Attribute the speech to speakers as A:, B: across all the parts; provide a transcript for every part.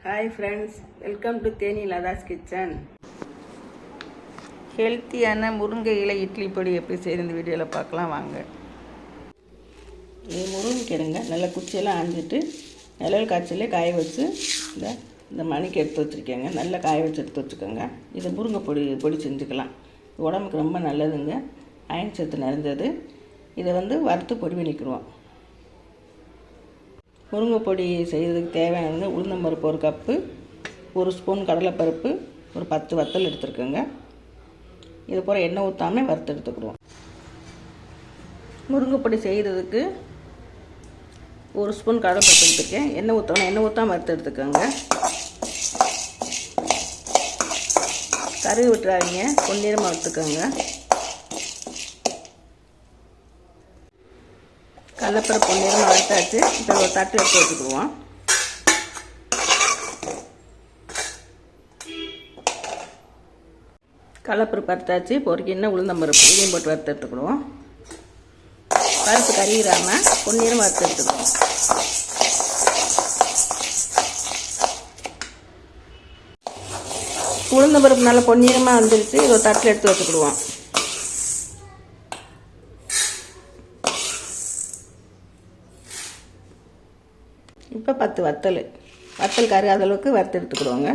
A: Hi friends, welcome to Theni Latha's kitchen. ஹெல்த்தியான முருங்கை இலை இட்லி பொடி எப்படி செய்யுது இந்த வீடியோவில் பார்க்கலாம் வாங்க. இது முருங்கைக்கிழங்க நல்லா குச்சியெல்லாம் ஆஞ்சிட்டு நிழல் காய்ச்சலே காய வச்சு இந்த மணிக்கு எடுத்து வச்சுருக்கேங்க. நல்லா காய வச்சு எடுத்து வச்சுக்கோங்க. இது முருங்கை பொடி செஞ்சுக்கலாம். உடம்புக்கு ரொம்ப நல்லதுங்க, அயன் சத்து நிறைஞ்சது. இதை வறுத்து பொடி பண்ணிக்கிடுவோம். முருங்கை பொடி செய்கிறதுக்கு தேவையானது உளுந்தம்பருப்பு 1 கப்பு, 1 ஸ்பூன் கடலைப்பருப்பு, ஒரு 10 வத்தல் எடுத்துருக்கோங்க. இது போல் எண்ணெய் ஊற்றாமல் வறுத்து எடுத்துக்கிடுவோம். முருங்கை பொடி செய்கிறதுக்கு 1 ஸ்பூன் கடலைப்பருப்பு எடுத்துருக்கேன். எண்ணெய் ஊற்றாமல் வறுத்து எடுத்துக்கோங்க. கருவி விட்டுறாதீங்க, பொன்னிறமாக வறுத்துக்கோங்க. கடலைப்பருப்பு பொன்னிறமாக வறுத்தாச்சு. இப்போ ஒரு தட்டு எடுத்து வச்சுக்குவோம். கடலைப்பருப்பு வறுத்தாச்சு. இப்போ ஒரு கிண்ணம் உளுந்தம்பருப்பு இதையும் போட்டு வறுத்து எடுத்துக்கிடுவோம். பருப்பு கறியிடாமல் பொன்னிறம் வறுத்து எடுத்துக்குவோம். உளுந்தம்பருப்பு நல்லா பொன்னிறமாக வந்துருச்சு. இது ஒரு தட்டில் எடுத்து வச்சுக்கிடுவோம். இப்போ 10 வத்தல் கருகாத அளவுக்கு வறுத்து எடுத்துக்கிடுவோங்க.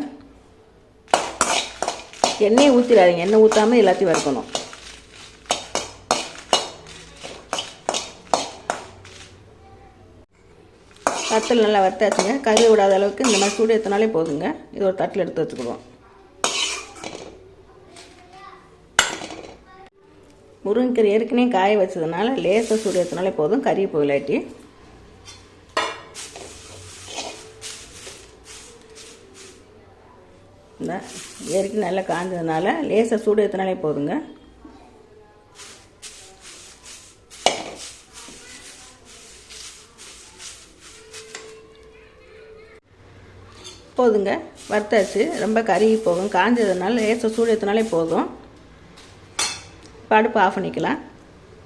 A: எண்ணெயை ஊற்றிடாதீங்க, எண்ணெய் ஊற்றாமல் எல்லாத்தையும் வறுக்கணும். வத்தல் நல்லா வறுத்தாச்சுங்க. கறி விடாத அளவுக்கு இந்த மாதிரி சூடு ஏற்றினாலே போதுங்க. இது ஒரு தட்டில் எடுத்து வச்சுக்கிடுவோம். முருங்கைக்கறி ஏற்கனவே காய வச்சதுனால லேசாக சூடு ஏற்றினாலே போதும், கறி போயிலாட்டி. இந்த ஏற்கனவே நல்லா காஞ்சதுனால லேசாக சூடு ஏற்றினாலே போதுங்க. போதுங்க, வறுத்தாச்சு. ரொம்ப கருகி போகும், காஞ்சதுனால லேசாக சூடு ஏற்றினாலே போதும். இப்போ அடுப்பு ஆஃப் பண்ணிக்கலாம்.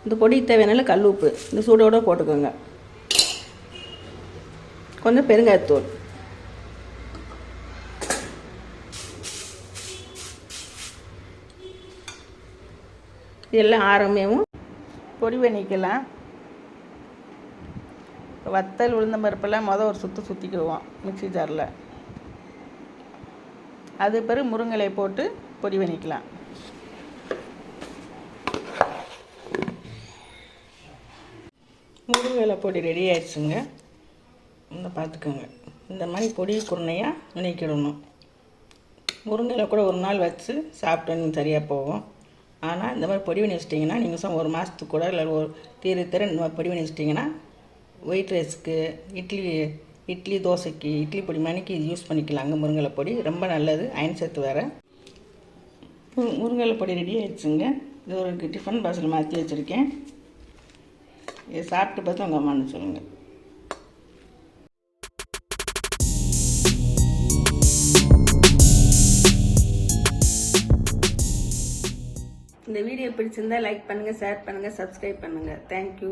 A: இந்த பொடி தேவையான கல் உப்பு இந்த சூடோடு போட்டுக்கோங்க. கொஞ்சம் பெருங்காயத்தூள், இதெல்லாம் ஆரம்பமும் பொடி பண்ணிக்கலாம். வத்தல் உளுந்தம்பருப்பெல்லாம் ஒரு சுற்றிக்கிடுவோம் மிக்ஸி ஜாரில். அது பிறகு முருங்கை போட்டு பொடி பண்ணிக்கலாம். முருங்கை பொடி ரெடி ஆயிடுச்சுங்க. பார்த்துக்கோங்க, இந்த மாதிரி பொடி குருணையாக நுணுக்கிடணும். முருங்கையில் கூட ஒரு நாள் வச்சு சாப்பிட்டோன்னு சரியாக போகும். ஆனால் இந்த மாதிரி பொடி பண்ணி வச்சிட்டிங்கன்னா நீங்கள் 1 மாதத்துக்கு கூட இல்லை ஒரு தீர இந்த மாதிரி பொடி பண்ணி வச்சிட்டிங்கன்னா ஒயிட் ரைஸுக்கு, இட்லி தோசைக்கு இட்லி பொடி மணிக்கு இது யூஸ் பண்ணிக்கலாங்க. முருங்கை பொடி ரொம்ப நல்லது, அயன் சத்து வேறு. முருங்கை பொடி ரெடி ஆயிடுச்சுங்க. இது ஒரு டிஃபன் பாக்ஸில் மாற்றி வச்சுருக்கேன். இதை சாப்பிட்டு பார்த்து உங்கள் அம்மான்னு சொல்லுங்கள். இந்த வீடியோ பிடிச்சிருந்தா லைக் பண்ணுங்கள், ஷேர் பண்ணுங்கள், சப்ஸ்கிரைப் பண்ணுங்கள். தேங்க்யூ.